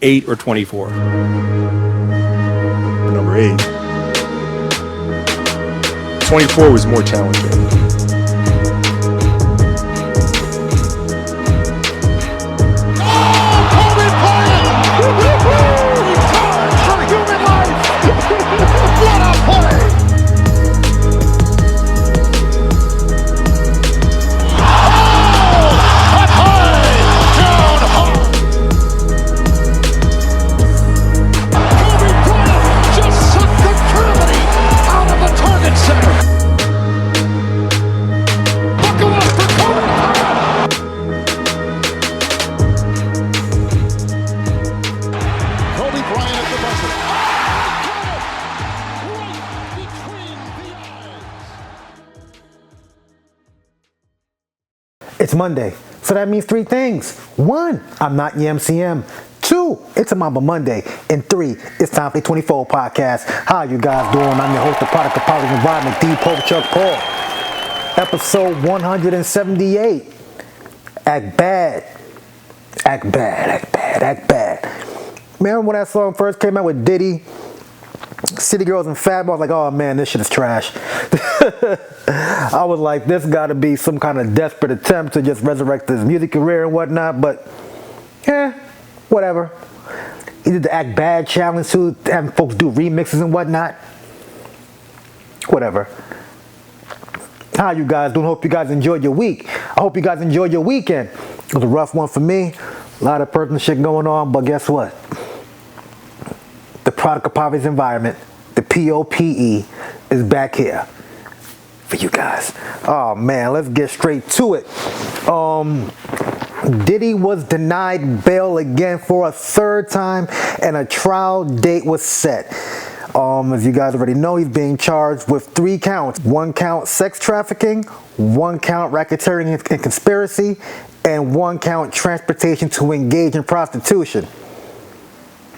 8 or 24? Number 8. 24 was more challenging. It's Monday, so that means 3 things. 1, I'm not your MCM. 2, it's a Mamba Monday. And 3, it's time for the 24 podcast. How you guys doing? I'm your host, the product of poly environment, D. Chuck Paul. Episode 178. Act bad. Act bad, act bad, act bad. Remember when that song first came out with Diddy? City Girls and Fat Boy? I was like, oh man, this shit is trash. I was like, this gotta be some kind of desperate attempt to just resurrect his music career and whatnot, but whatever. He did the Act Bad challenge too, having folks do remixes and whatnot. Whatever. How you guys doing? Hope you guys enjoyed your week. I hope you guys enjoyed your weekend. It was a rough one for me. A lot of personal shit going on, but guess what? The product of poverty's environment, the POPE, is back here for you guys. Oh man, let's get straight to it. Diddy was denied bail again for a 3rd time, and a trial date was set. As you guys already know, he's being charged with 3 counts. 1 count sex trafficking, 1 count racketeering and conspiracy, and 1 count transportation to engage in prostitution.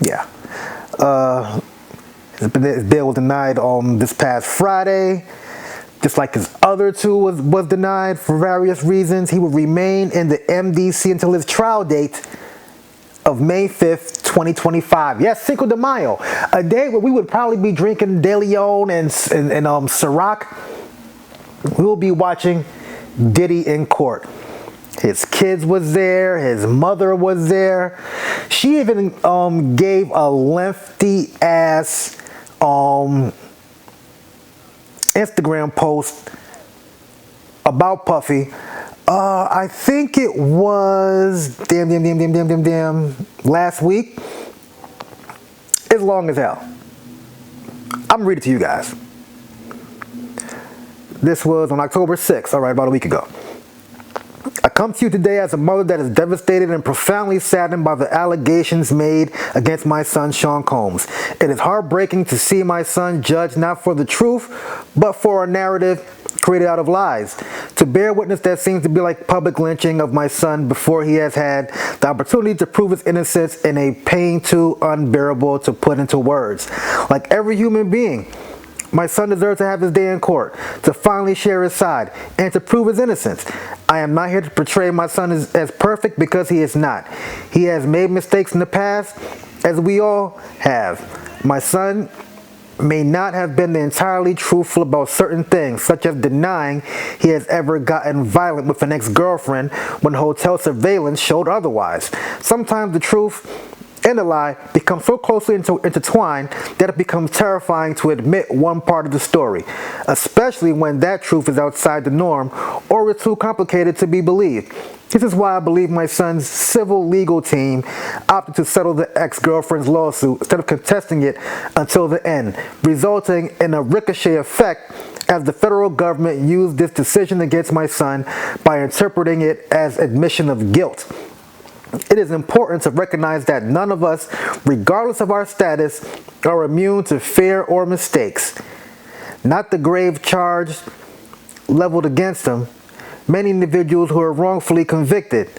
Yeah. His bail was denied this past Friday. Just like his other 2 was denied for various reasons. He will remain in the MDC until his trial date of May 5th, 2025. Yes, Cinco de Mayo, a day where we would probably be drinking De Leon and Ciroc. We will be watching Diddy in court. His kids was there. His mother was there. She even gave a lengthy ass Instagram post about Puffy. I think it was last week. It's long as hell. I'm gonna read it to you guys. This was on October 6th, all right, about a week ago. I come to you today as a mother that is devastated and profoundly saddened by the allegations made against my son, Sean Combs. It is heartbreaking to see my son judged not for the truth, but for a narrative created out of lies. To bear witness that seems to be like public lynching of my son before he has had the opportunity to prove his innocence in a pain too unbearable to put into words. Like every human being, my son deserves to have his day in court, to finally share his side, and to prove his innocence. I am not here to portray my son as perfect, because he is not. He has made mistakes in the past, as we all have. My son may not have been entirely truthful about certain things, such as denying he has ever gotten violent with an ex-girlfriend when hotel surveillance showed otherwise. Sometimes the truth and the lie become so closely intertwined that it becomes terrifying to admit one part of the story, especially when that truth is outside the norm or is too complicated to be believed. This is why I believe my son's civil legal team opted to settle the ex-girlfriend's lawsuit instead of contesting it until the end, resulting in a ricochet effect as the federal government used this decision against my son by interpreting it as admission of guilt. It is important to recognize that none of us, regardless of our status, are immune to fear or mistakes. Not the grave charge leveled against them. Many individuals who are wrongfully convicted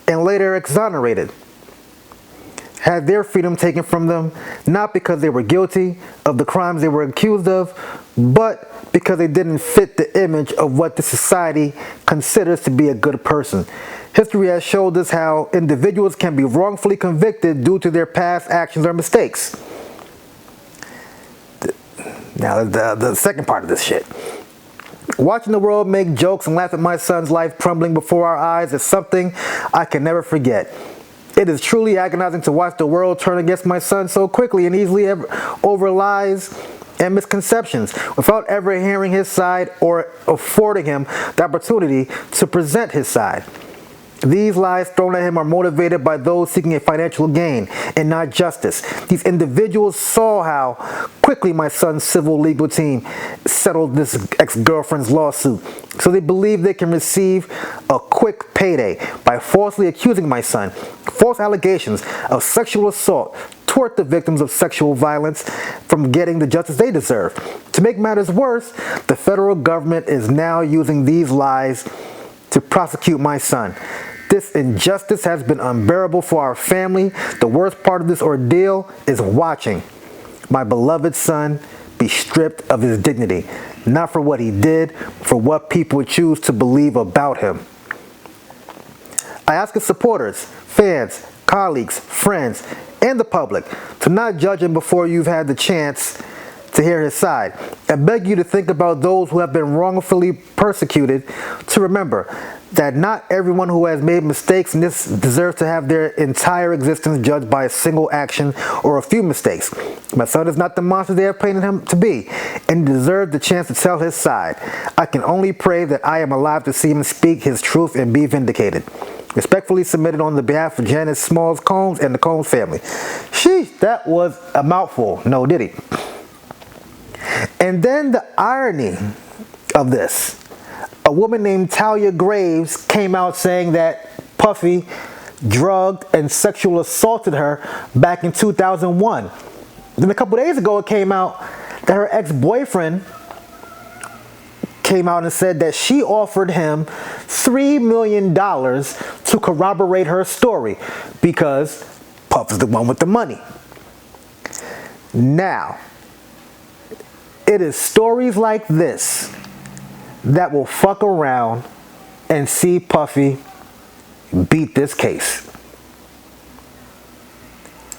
and later exonerated had their freedom taken from them, not because they were guilty of the crimes they were accused of, but because they didn't fit the image of what the society considers to be a good person. History has showed us how individuals can be wrongfully convicted due to their past actions or mistakes. Now, the second part of this shit. Watching the world make jokes and laugh at my son's life crumbling before our eyes is something I can never forget. It is truly agonizing to watch the world turn against my son so quickly and easily over lies and misconceptions without ever hearing his side or affording him the opportunity to present his side. These lies thrown at him are motivated by those seeking a financial gain and not justice. These individuals saw how quickly my son's civil legal team settled this ex-girlfriend's lawsuit, so they believe they can receive a quick payday by falsely accusing my son. False allegations of sexual assault thwart the victims of sexual violence from getting the justice they deserve. To make matters worse, the federal government is now using these lies to prosecute my son. This injustice has been unbearable for our family. The worst part of this ordeal is watching my beloved son be stripped of his dignity, not for what he did, for what people choose to believe about him. I ask his supporters, fans, colleagues, friends, and the public to not judge him before you've had the chance to hear his side. I beg you to think about those who have been wrongfully persecuted, to remember that not everyone who has made mistakes in this deserves to have their entire existence judged by a single action or a few mistakes. My son is not the monster they have painted him to be, and he deserves the chance to tell his side. I can only pray that I am alive to see him speak his truth and be vindicated. Respectfully submitted on the behalf of Janice Smalls Combs and the Combs family. Sheesh, that was a mouthful. No Diddy. And then the irony of this. A woman named Talia Graves came out saying that Puffy drugged and sexual assaulted her back in 2001. Then a couple days ago it came out that her ex-boyfriend came out and said that she offered him $3 million to corroborate her story because Puff is the one with the money. Now, it is stories like this that will fuck around and see Puffy beat this case.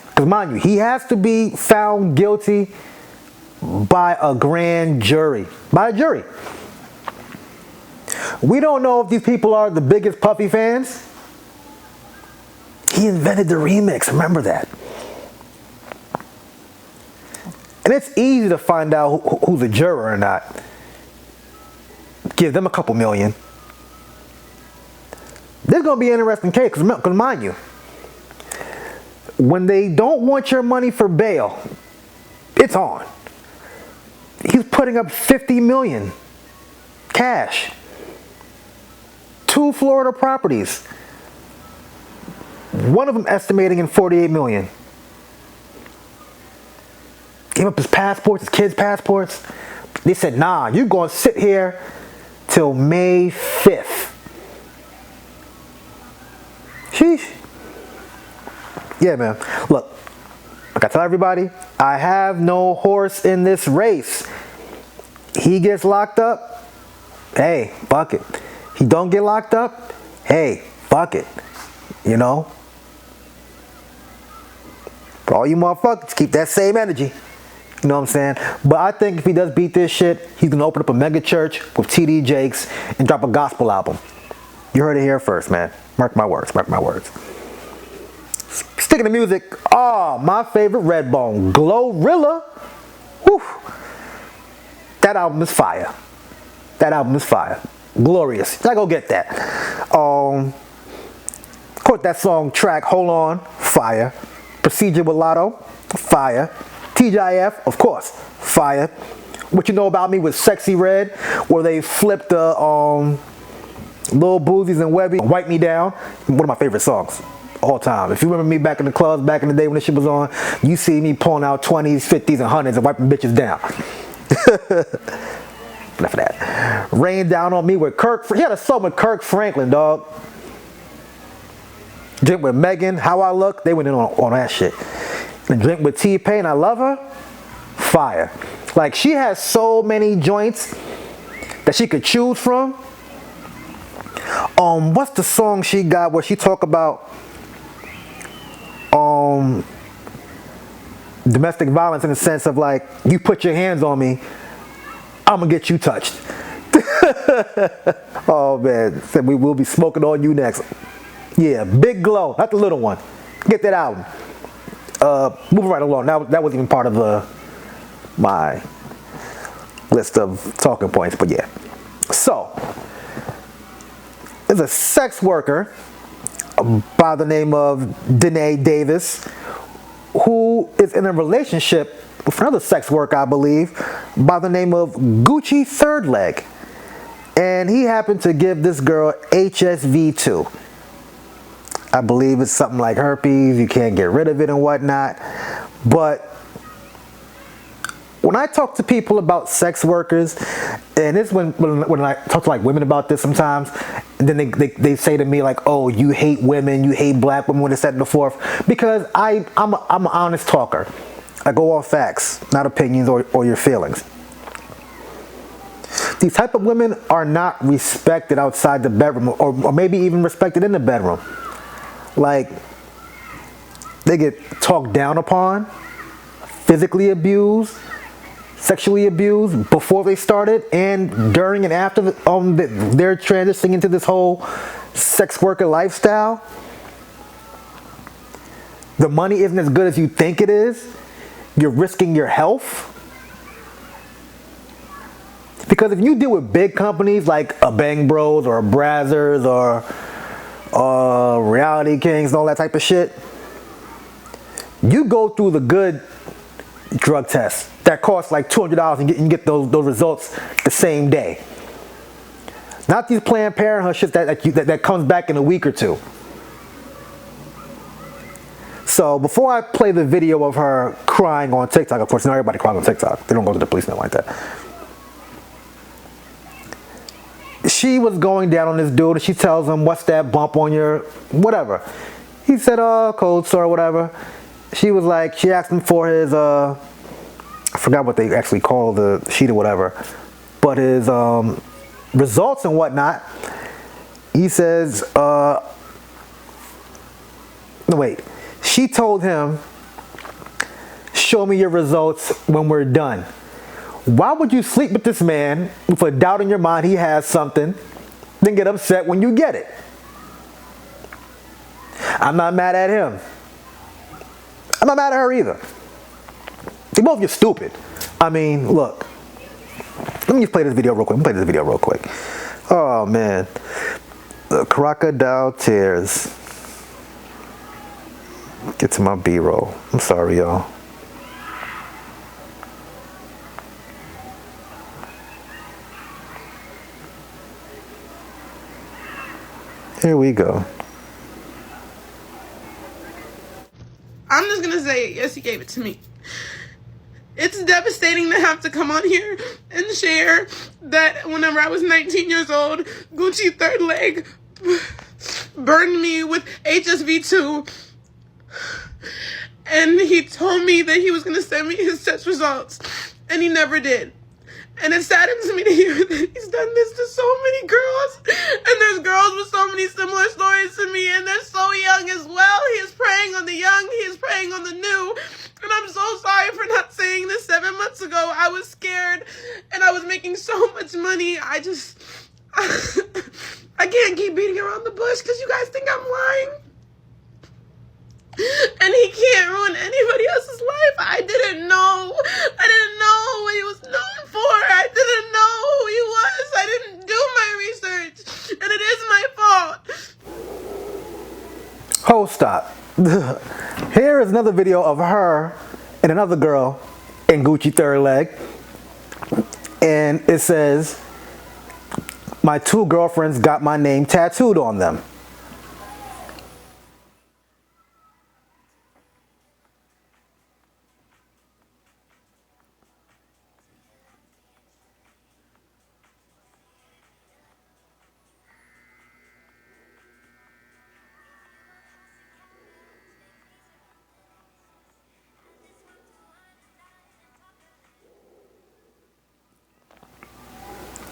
Because mind you, he has to be found guilty by a grand jury. By a jury. We don't know if these people are the biggest Puffy fans. He invented the remix, remember that. And it's easy to find out who's a juror or not. Give them a couple million. This is going to be an interesting case because mind you, when they don't want your money for bail, it's on. He's putting up $50 million cash. 2 Florida properties. One of them estimating in $48 million. Gave up his passports, his kids' passports. They said, nah, you're going to sit here till May 5th. Sheesh. Yeah, man. Look, like I tell everybody, I have no horse in this race. He gets locked up, hey, fuck it. He don't get locked up, hey, fuck it. You know? For all you motherfuckers, keep that same energy. You know what I'm saying? But I think if he does beat this shit, he's gonna open up a mega church with TD Jakes and drop a gospel album. You heard it here first, man. Mark my words, mark my words. Sticking to music, my favorite Redbone, Glorilla. Whew. That album is fire. That album is fire. Glorious. I go get that. Of course, that song track, Hold On, fire. Procedure with Lotto, fire. TGIF, of course, fire. What You Know About Me with Sexy Red, where they flipped the Lil Boozies and Webby, Wipe Me Down. One of my favorite songs all time. If you remember me back in the clubs, back in the day when this shit was on, you see me pulling out 20s, 50s, and 100s and wiping bitches down. Enough of that. Rain Down on Me with Kirk. He had a song with Kirk Franklin, dog. Drink with Megan, How I Look. They went in on that shit. And Drink with T-Pain, I Love Her. Fire. Like, she has so many joints that she could choose from. what's the song she got where she talk about domestic violence in the sense of like, you put your hands on me, I'm gonna get you touched. Oh man, said we will be smoking on you next. Yeah, Big Glow, not the little one. Get that album. Moving right along. That wasn't even part of my list of talking points, but yeah. So, there's a sex worker by the name of Danae Davis who is in a relationship with another sex worker, I believe, by the name of Gucci Third Leg. And he happened to give this girl HSV2. I believe it's something like herpes, you can't get rid of it and whatnot. But when I talk to people about sex workers, and it's when I talk to like women about this sometimes, and then they say to me like, oh, you hate women, you hate black women, when it's that and the fourth, because I'm an honest talker. I go off facts, not opinions or your feelings. These type of women are not respected outside the bedroom, or maybe even respected in the bedroom. Like, they get talked down upon, physically abused, sexually abused before they started, and during and after they're transitioning into this whole sex worker lifestyle. The money isn't as good as you think it is. You're risking your health. Because if you deal with big companies like a Bang Bros or a Brazzers or Reality Kings and all that type of shit, you go through the good drug tests that cost like $200 and you can get those results the same day. Not these Planned Parenthood shit that comes back in a week or two. So before I play the video of her crying on TikTok, of course, not everybody cries on TikTok. They don't go to the police and like that. She was going down on this dude and she tells him, what's that bump on your whatever? He said, oh, cold sore or whatever. She was like, she asked him for his, I forgot what they actually call the sheet or whatever, but his results and whatnot. He says, no wait. She told him, show me your results when we're done. Why would you sleep with this man with a doubt in your mind he has something, then get upset when you get it? I'm not mad at him. I'm not mad at her either. They both get stupid. I mean, look. Let me just play this video real quick. Oh, man. The crocodile tears. Get to my B-roll. I'm sorry, y'all. Here we go. I'm just gonna say, yes, he gave it to me. It's devastating to have to come on here and share that whenever I was 19 years old, Gucci Third Leg burned me with HSV2. And he told me that he was gonna send me his test results, and he never did. And it saddens me to hear that he's done this to so many girls. And there's girls with so many similar stories to me, and they're so young as well. He is preying on the young, he is preying on the new. And I'm so sorry for not saying this 7 months ago. I was scared, and I was making so much money. I can't keep beating around the bush because you guys think I'm lying. And he can't ruin anybody else's life. I didn't know what he was known for. I didn't know who he was. I didn't do my research. And it is my fault. Hold, stop. Here is another video of her and another girl in Gucci Third Leg. And it says, my two girlfriends got my name tattooed on them.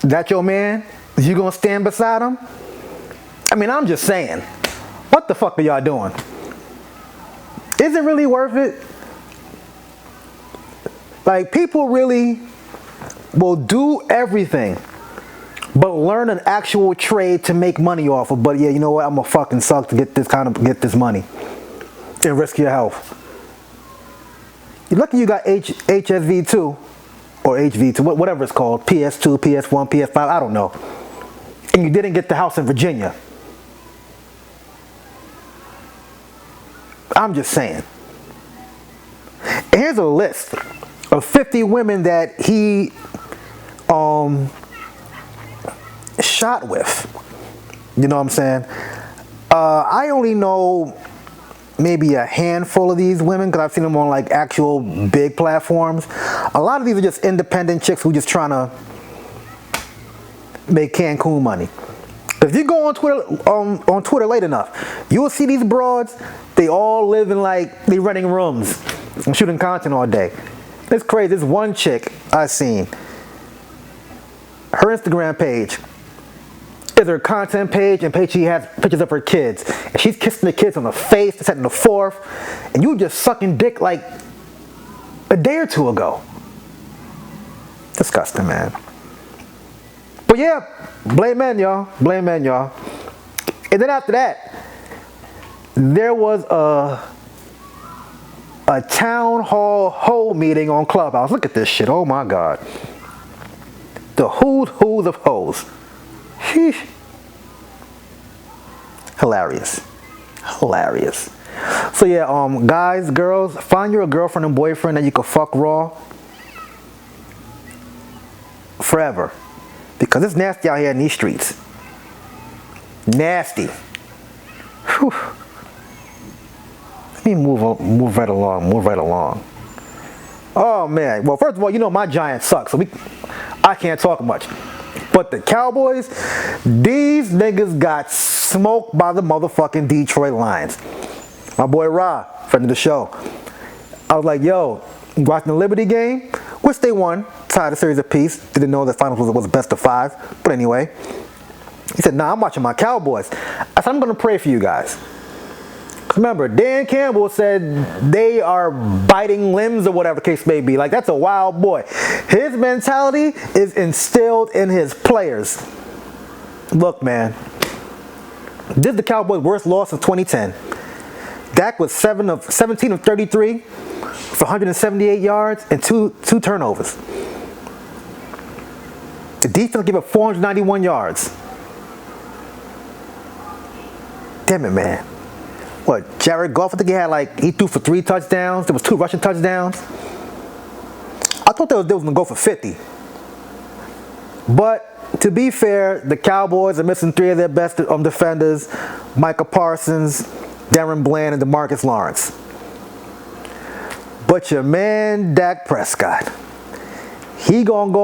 That your man? You gonna stand beside him? I mean, I'm just saying, what the fuck are y'all doing? Is it really worth it? Like, people really will do everything but learn an actual trade to make money off of. But yeah, you know what? I'm gonna fucking suck to get this money and risk your health. You're lucky you got HSV2 or HV2, whatever it's called, PS2, PS1, PS5, I don't know. And you didn't get the house in Virginia. I'm just saying. And here's a list of 50 women that he shot with. You know what I'm saying? I only know maybe a handful of these women because I've seen them on like actual big platforms. A lot of these are just independent chicks who just trying to make Cancun money. If you go on Twitter late enough, you will see these broads. They all live in like, they renting rooms and shooting content all day. It's crazy. This one chick I seen, her Instagram page is her content page, and page she has pictures of her kids. And she's kissing the kids on the face, the second, the fourth, and you just sucking dick like a day or two ago. Disgusting, man. But yeah, blame men, y'all. Blame men, y'all. And then after that, there was a town hall meeting on Clubhouse. Look at this shit. Oh my God. The who's of hoes. Sheesh. Hilarious. Hilarious. So yeah, guys, girls, find you a girlfriend and boyfriend that you can fuck raw forever. Because it's nasty out here in these streets. Nasty. Whew. Let me move right along. Oh man. Well, first of all, you know my Giants suck, so I can't talk much. But the Cowboys, these niggas got smoked by the motherfucking Detroit Lions. My boy Ra, friend of the show. I was like, yo, watching the Liberty game, which they won, tied a series apiece. Didn't know the finals was best of 5. But anyway, he said, nah, I'm watching my Cowboys. I said, I'm going to pray for you guys. Remember, Dan Campbell said they are biting limbs or whatever the case may be. Like, that's a wild boy. His mentality is instilled in his players. Look, man. This is the Cowboys' worst loss of 2010. Dak was 17 of 33 for 178 yards and two turnovers. The defense gave up 491 yards. Damn it, man. What, Jared Goff, I think he threw for 3 touchdowns. There was 2 rushing touchdowns. I thought they was going to go for 50. But to be fair, the Cowboys are missing 3 of their best defenders, Micah Parsons, Darren Bland, and DeMarcus Lawrence. But your man, Dak Prescott, he going to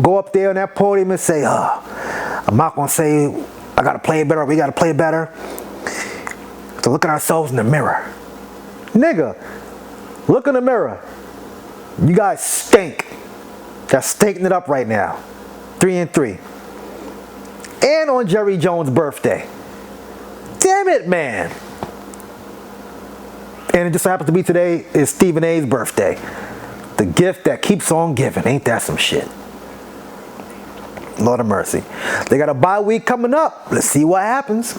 go up there on that podium and say, I'm not going to say I got to play better or we got to play better. To look at ourselves in the mirror. Nigga, look in the mirror. You guys stink. They're stinking it up right now. 3-3. And on Jerry Jones' birthday. Damn it, man. And it just happens to be today is Stephen A's birthday. The gift that keeps on giving. Ain't that some shit? Lord of mercy. They got a bye week coming up. Let's see what happens.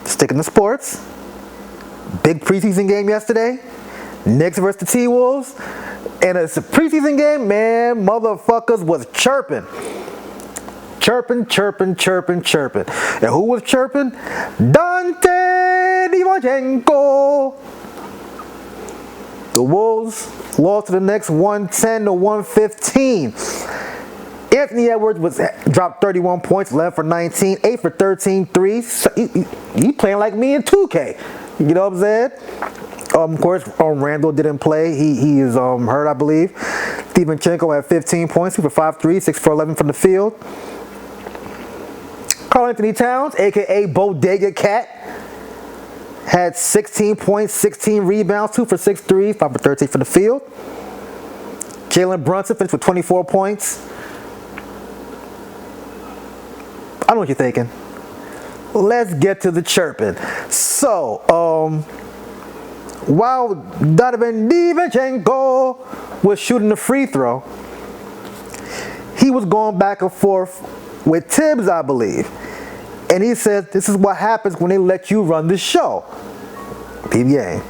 Sticking to sports. Big preseason game yesterday. Knicks versus the T-Wolves. And it's a preseason game, man. Motherfuckers was chirping. Chirping. And who was chirping? Dante Divanchenko. The Wolves lost to the Knicks 110-115. Anthony Edwards dropped 31 points, 11 for 19, 8 for 13 threes. So he playing like me in 2K. You know what I'm saying? Of course, Randall didn't play. He is hurt, I believe. Divanchenko had 15 points, 2 for 5 threes, 6 for 11 from the field. Karl Anthony Towns, a.k.a. Bodega Cat, had 16 points, 16 rebounds, 2 for 6 threes, 5 for 13 from the field. Jalen Brunson finished with 24 points. I know what you're thinking. Let's get to the chirping. So, while Donovan Divanchenko was shooting the free throw, he was going back and forth with Tibbs, I believe. And he said, this is what happens when they let you run the show. Peep game.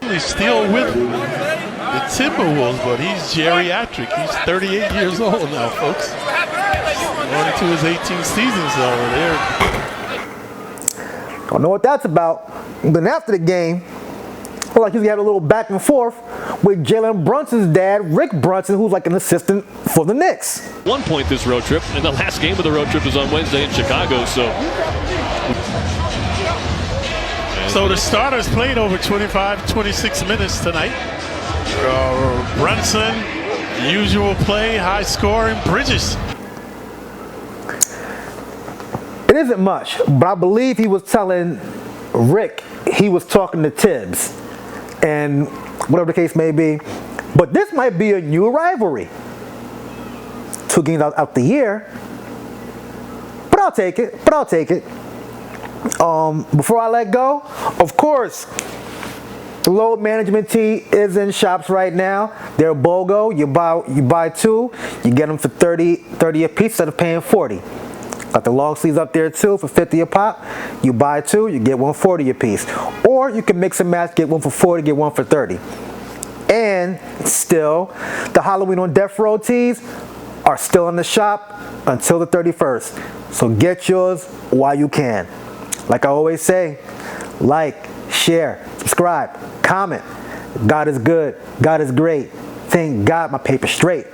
He's still with the Timberwolves, but he's geriatric. He's 38 years old now, folks. Going into his 18th season, so there. Don't know what that's about. Then after the game, like he had a little back and forth with Jalen Brunson's dad, Rick Brunson, who's like an assistant for the Knicks. 1 point this road trip, and the last game of the road trip was on Wednesday in Chicago, so. So the starters played over 25, 26 minutes tonight. Brunson, usual play, high scoring. Bridges. It isn't much, but I believe he was telling Rick he was talking to Tibbs, and whatever the case may be. But this might be a new rivalry. 2 games out the year. But I'll take it. Before I let go, of course, the load management tee is in shops right now. They're BOGO. You buy 2, you get them for 30 a piece instead of paying 40. Got the long sleeves up there too for 50 a pop. You buy 2, you get 1 40 a piece. Or you can mix and match, get 1 for 40, get 1 for 30. And still, the Halloween on Death Row tees are still in the shop until the 31st. So get yours while you can. Like I always say, like, share, subscribe, comment. God is good. God is great. Thank God my paper's straight.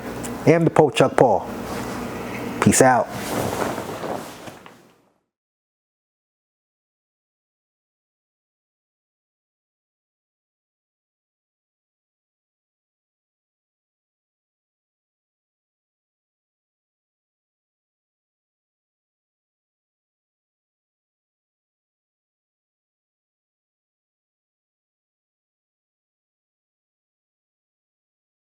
I am the Pope Chuck Paul. Peace out.